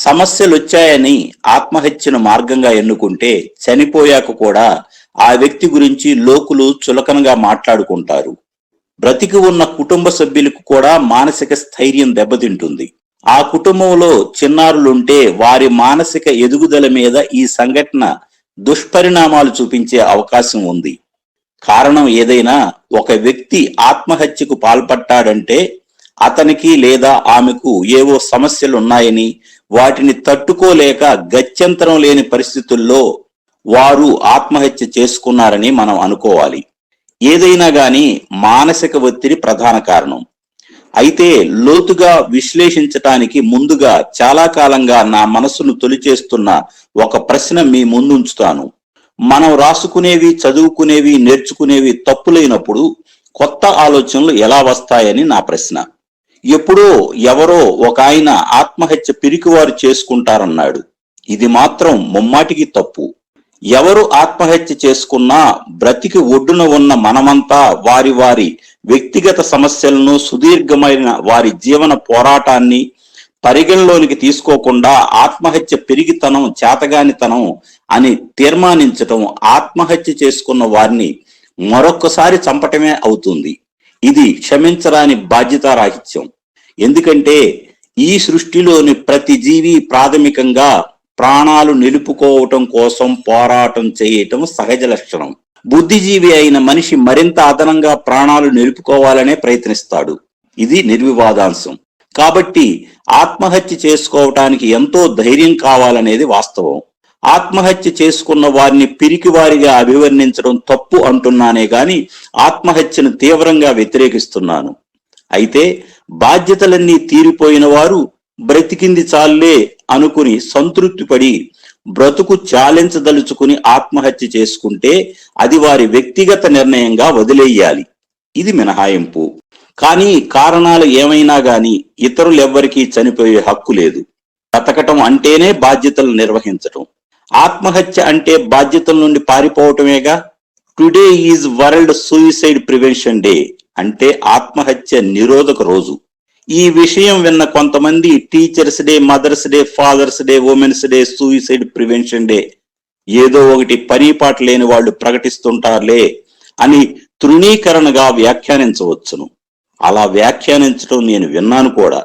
సమస్యలు వచ్చాయని ఆత్మహత్యను మార్గంగా ఎన్నుకుంటే చనిపోయాక కూడా ఆ వ్యక్తి గురించి లోకులు చులకనగా మాట్లాడుకుంటారు. బ్రతికి ఉన్న కుటుంబ సభ్యులకు కూడా మానసిక స్థైర్యం దెబ్బతింటుంది. ఆ కుటుంబంలో చిన్నారులుంటే వారి మానసిక ఎదుగుదల మీద ఈ సంఘటన దుష్పరిణామాలు చూపించే అవకాశం ఉంది. కారణం ఏదైనా ఒక వ్యక్తి ఆత్మహత్యకు పాల్పడ్డాడంటే అతనికి లేదా ఆమెకు ఏవో సమస్యలు ఉన్నాయని, వాటిని తట్టుకోలేక గత్యంతరం లేని పరిస్థితుల్లో వారు ఆత్మహత్య చేసుకున్నారని మనం అనుకోవాలి. ఏదైనా గాని మానసిక ఒత్తిడి ప్రధాన కారణం. అయితే లోతుగా విశ్లేషించటానికి ముందుగా చాలా కాలంగా నా మనసును తొలిచేస్తున్న ఒక ప్రశ్న మీ ముందుంచుతాను. మనం రాసుకునేవి, చదువుకునేవి, నేర్చుకునేవి తప్పులైనప్పుడు కొత్త ఆలోచనలు ఎలా వస్తాయని నా ప్రశ్న. ఎప్పుడో ఎవరో ఒక ఆయన ఆత్మహత్య పిరికివారు చేసుకుంటారన్నాడు. ఇది మాత్రం ముమ్మాటికి తప్పు. ఎవరు ఆత్మహత్య చేసుకున్నా బ్రతికి ఒడ్డున ఉన్న మనమంతా వారి వారి వ్యక్తిగత సమస్యలను, సుదీర్ఘమైన వారి జీవన పోరాటాన్ని పరిగణలోనికి తీసుకోకుండా ఆత్మహత్య పెరిగితనం, చేతగానితనం అని తీర్మానించటం ఆత్మహత్య చేసుకున్న వారిని మరొక్కసారి చంపటమే అవుతుంది. ఇది క్షమించరాని బాధ్యతారాహిత్యం. ఎందుకంటే ఈ సృష్టిలోని ప్రతి జీవి ప్రాథమికంగా ప్రాణాలు నిలుపుకోవటం కోసం పోరాటం చేయటం సహజ లక్షణం. బుద్ధిజీవి అయిన మనిషి మరింత అదనంగా ప్రాణాలు నిలుపుకోవాలనే ప్రయత్నిస్తాడు. ఇది నిర్వివాదాంశం. కాబట్టి ఆత్మహత్య చేసుకోవటానికి ఎంతో ధైర్యం కావాలనేది వాస్తవం. ఆత్మహత్య చేసుకున్న వారిని పిరికివారిగా అభివర్ణించడం తప్పు అంటున్నానే గాని ఆత్మహత్యను తీవ్రంగా వ్యతిరేకిస్తున్నాను. అయితే బాధ్యతలన్నీ తీరిపోయిన వారు బ్రతికింది చాలే అనుకుని సంతృప్తి పడి బ్రతుకు చాలించదలుచుకుని ఆత్మహత్య చేసుకుంటే అది వారి వ్యక్తిగత నిర్ణయంగా వదిలేయాలి. ఇది మినహాయింపు. కానీ కారణాలు ఏమైనా గాని ఇతరులెవ్వరికీ చనిపోయే హక్కు లేదు. బతకటం అంటేనే బాధ్యతలు నిర్వహించటం. ఆత్మహత్య అంటే బాధ్యతల నుండి పారిపోవటమేగా. Today is world suicide prevention day, అంటే ఆత్మహత్య నిరోధక రోజు. ఈ విషయం విన్న కొంతమంది teachers' day, mothers' day, fathers' day, women's day, suicide prevention day ఏదో ఒకటి పనిపాట లేని వాళ్ళు ప్రకటిస్తుంటారులే అని తృణీకరణగా వ్యాఖ్యానించవచ్చును. అలా వ్యాఖ్యానించడం నేను విన్నాను కూడా.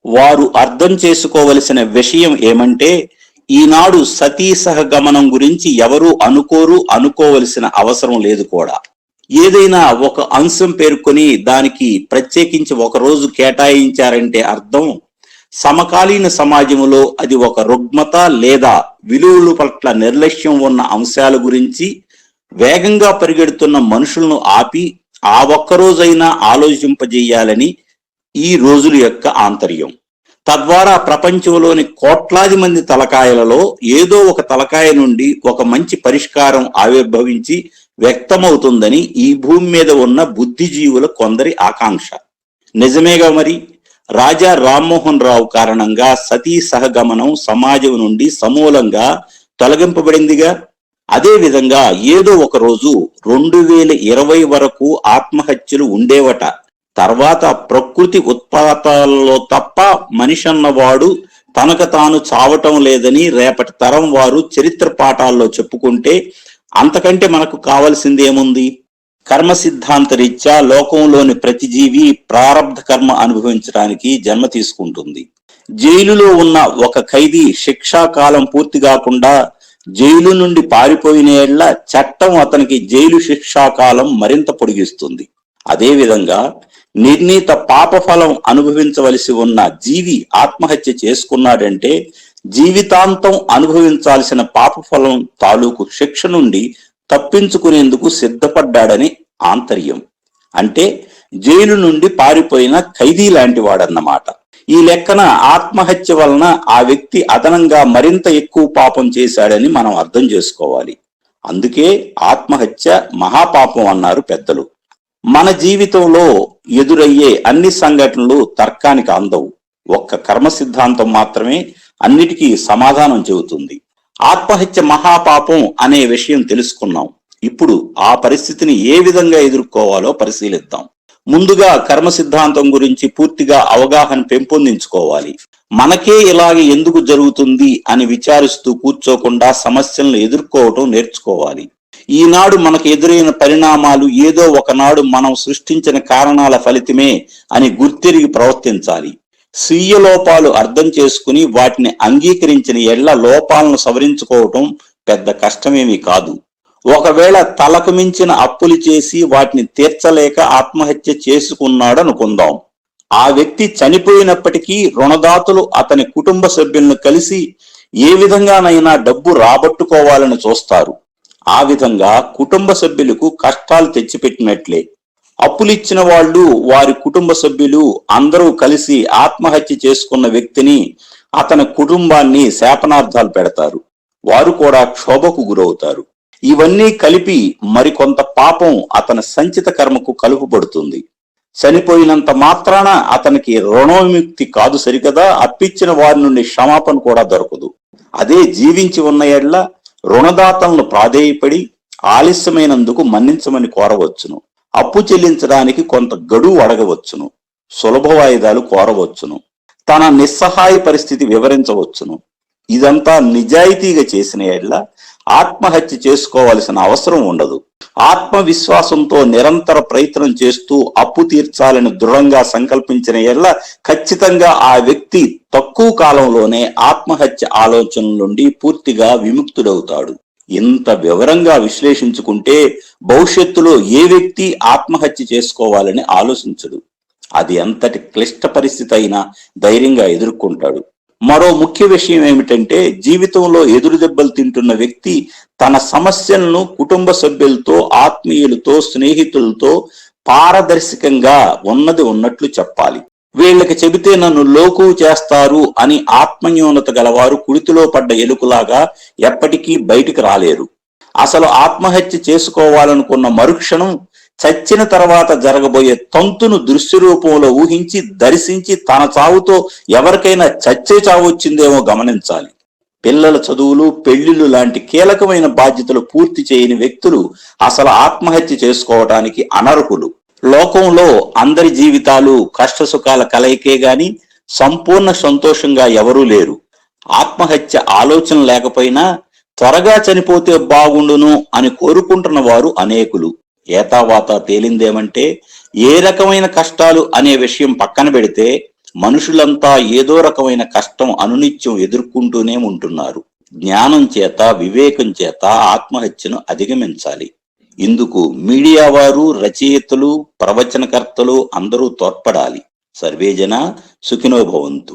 వారు అర్థం చేసుకోవలసిన విషయం ఏమంటే ఈనాడు సతీ సహగమనం గురించి ఎవరూ అనుకోవలసిన అవసరం లేదు కూడా. ఏదైనా ఒక అంశం పేర్కొని దానికి ప్రత్యేకించి ఒక రోజు కేటాయించారంటే అర్థం సమకాలీన సమాజంలో అది ఒక రుగ్మత లేదా విలువల పట్ల నిర్లక్ష్యం ఉన్న అంశాల గురించి వేగంగా పరిగెడుతున్న మనుషులను ఆపి ఆ ఒక్కరోజైనా ఆలోచింపజేయాలని ఈ రోజుల యొక్క ఆంతర్యం. తద్వారా ప్రపంచంలోని కోట్లాది మంది తలకాయలలో ఏదో ఒక తలకాయ నుండి ఒక మంచి పరిష్కారం ఆవిర్భవించి వ్యక్తమవుతుందని ఈ భూమి మీద ఉన్న బుద్ధిజీవుల కొందరి ఆకాంక్ష. నిజమేగా మరి. రాజా రామ్మోహన్ రావు కారణంగా సతీ సహగమనం సమాజం నుండి సమూలంగా తొలగింపబడిందిగా. అదే విధంగా ఏదో ఒక రోజు 2020 వరకు ఆత్మహత్యలు ఉండేవట. తర్వాత ప్రకృతి ఉత్పాతాలలో తప్ప మనిషి అన్నవాడు తనకు తాను చావటం లేదని రేపటి తరం వారు చరిత్ర పాఠాల్లో చెప్పుకుంటే అంతకంటే మనకు కావాల్సింది ఏముంది? కర్మ సిద్ధాంత రీత్యా లోకంలోని ప్రతి జీవి ప్రారబ్ధ కర్మ అనుభవించడానికి జన్మ తీసుకుంటుంది. జైలులో ఉన్న ఒక ఖైదీ శిక్షా కాలం పూర్తి కాకుండా జైలు నుండి పారిపోయిన ఏళ్ల చట్టం అతనికి జైలు శిక్షా కాలం మరింత పొడిగిస్తుంది. అదేవిధంగా నిర్ణీత పాపఫలం అనుభవించవలసి ఉన్న జీవి ఆత్మహత్య చేసుకున్నాడంటే జీవితాంతం అనుభవించాల్సిన పాపఫలం తాలూకు శిక్ష నుండి తప్పించుకునేందుకు సిద్ధపడ్డాడని ఆంతర్యం. అంటే జైలు నుండి పారిపోయిన ఖైదీ లాంటి వాడన్నమాట. ఈ లెక్కన ఆత్మహత్య వలన ఆ వ్యక్తి అదనంగా మరింత ఎక్కువ పాపం చేశాడని మనం అర్థం చేసుకోవాలి. అందుకే ఆత్మహత్య మహాపాపం అన్నారు పెద్దలు. మన జీవితంలో ఎదురయ్యే అన్ని సంఘటనలు తర్కానికి అందవు. ఒక్క కర్మ సిద్ధాంతం మాత్రమే అన్నిటికీ సమాధానం చెబుతుంది. ఆత్మహత్య మహాపాపం అనే విషయం తెలుసుకున్నాం. ఇప్పుడు ఆ పరిస్థితిని ఏ విధంగా ఎదుర్కోవాలో పరిశీలిద్దాం. ముందుగా కర్మ సిద్ధాంతం గురించి పూర్తిగా అవగాహన పెంపొందించుకోవాలి. మనకే ఇలాగే ఎందుకు జరుగుతుంది అని విచారిస్తూ కూర్చోకుండా సమస్యలను ఎదుర్కోవటం నేర్చుకోవాలి. ఈనాడు మనకు ఎదురైన పరిణామాలు ఏదో ఒకనాడు మనం సృష్టించిన కారణాల ఫలితమే అని గుర్తిరిగి ప్రవర్తించాలి. స్వీయ లోపాలు అర్థం చేసుకుని వాటిని అంగీకరించిన ఎడ్ల లోపాలను సవరించుకోవటం పెద్ద కష్టమేమీ కాదు. ఒకవేళ తలకు మించిన అప్పులు చేసి వాటిని తీర్చలేక ఆత్మహత్య చేసుకున్నాడు అనుకుందాం. ఆ వ్యక్తి చనిపోయినప్పటికీ రుణదాతలు అతని కుటుంబ సభ్యులను కలిసి ఏ విధంగానైనా డబ్బు రాబట్టుకోవాలని చూస్తారు. ఆ విధంగా కుటుంబ సభ్యులకు కష్టాలు తెచ్చిపెట్టినట్లే. అప్పులిచ్చిన వాళ్ళు, వారి కుటుంబ సభ్యులు అందరూ కలిసి ఆత్మహత్య చేసుకున్న వ్యక్తిని, అతని కుటుంబాన్ని శాపనార్థాలు పెడతారు. వారు కూడా క్షోభకు గురవుతారు. ఇవన్నీ కలిపి మరికొంత పాపం అతని సంచిత కర్మకు కలుపబడుతుంది. చనిపోయినంత మాత్రాన అతనికి రుణవిముక్తి కాదు సరికదా, అప్పిచ్చిన వారి నుండి క్షమాపణ కూడా దొరకదు. అదే జీవించి ఉన్న ఎడ్ల రుణదాతలను ప్రాధేయపడి ఆలస్యమైనందుకు మన్నించమని కోరవచ్చును. అప్పు చెల్లించడానికి కొంత గడువు అడగవచ్చును. సులభ వాయిదాలు కోరవచ్చును. తన నిస్సహాయ పరిస్థితి వివరించవచ్చును. ఇదంతా నిజాయితీగా చేసిన ఎడ్ల ఆత్మహత్య చేసుకోవాల్సిన అవసరం ఉండదు. ఆత్మవిశ్వాసంతో నిరంతర ప్రయత్నం చేస్తూ అప్పు తీర్చాలని దృఢంగా సంకల్పించిన ఎడ్ల ఖచ్చితంగా ఆ వ్యక్తి తక్కువ కాలంలోనే ఆత్మహత్య ఆలోచనల నుండి పూర్తిగా విముక్తుడవుతాడు. ఇంత వివరంగా విశ్లేషించుకుంటే భవిష్యత్తులో ఏ వ్యక్తి ఆత్మహత్య చేసుకోవాలని ఆలోచించడు. అది ఎంతటి క్లిష్ట పరిస్థితి అయినా ధైర్యంగా ఎదుర్కొంటాడు. మరో ముఖ్య విషయం ఏమిటంటే, జీవితంలో ఎదురు దెబ్బలు తింటున్న వ్యక్తి తన సమస్యలను కుటుంబ సభ్యులతో, ఆత్మీయులతో, స్నేహితులతో పారదర్శకంగా ఉన్నది ఉన్నట్లు చెప్పాలి. వీళ్ళకి చెబితే నన్ను లోకువు చేస్తారు అని ఆత్మన్యూనత గలవారు కుడితిలో పడ్డ ఎలుకలాగా ఎప్పటికీ బయటికి రాలేరు. అసలు ఆత్మహత్య చేసుకోవాలనుకున్న మరుక్షణం చచ్చిన తర్వాత జరగబోయే తంతును దృశ్య రూపంలో ఊహించి దర్శించి తన చావుతో ఎవరికైనా చచ్చే చావు వచ్చిందేమో గమనించాలి. పిల్లల చదువులు, పెళ్లిళ్ళు లాంటి కీలకమైన బాధ్యతలు పూర్తి చేయని వ్యక్తులు అసలు ఆత్మహత్య చేసుకోవటానికి అనర్హులు. లోకంలో అందరి జీవితాలు కష్టసుఖాల కలయికే గాని సంపూర్ణ సంతోషంగా ఎవరూ లేరు. ఆత్మహత్య ఆలోచన లేకపోయినా త్వరగా చనిపోతే బాగుండును అని కోరుకుంటున్న వారు అనేకులు. ఏతావాత తేలిందేమంటే, ఏ రకమైన కష్టాలు అనే విషయం పక్కన పెడితే మనుషులంతా ఏదో రకమైన కష్టం అనునిత్యం ఎదుర్కొంటూనే ఉంటున్నారు. జ్ఞానం చేత, వివేకం చేత ఆత్మహత్యను అధిగమించాలి. ఇందుకు మీడియా వారు, రచయితలు, ప్రవచనకర్తలు అందరూ తోడ్పడాలి. సర్వేజన సుఖినో భవంతు.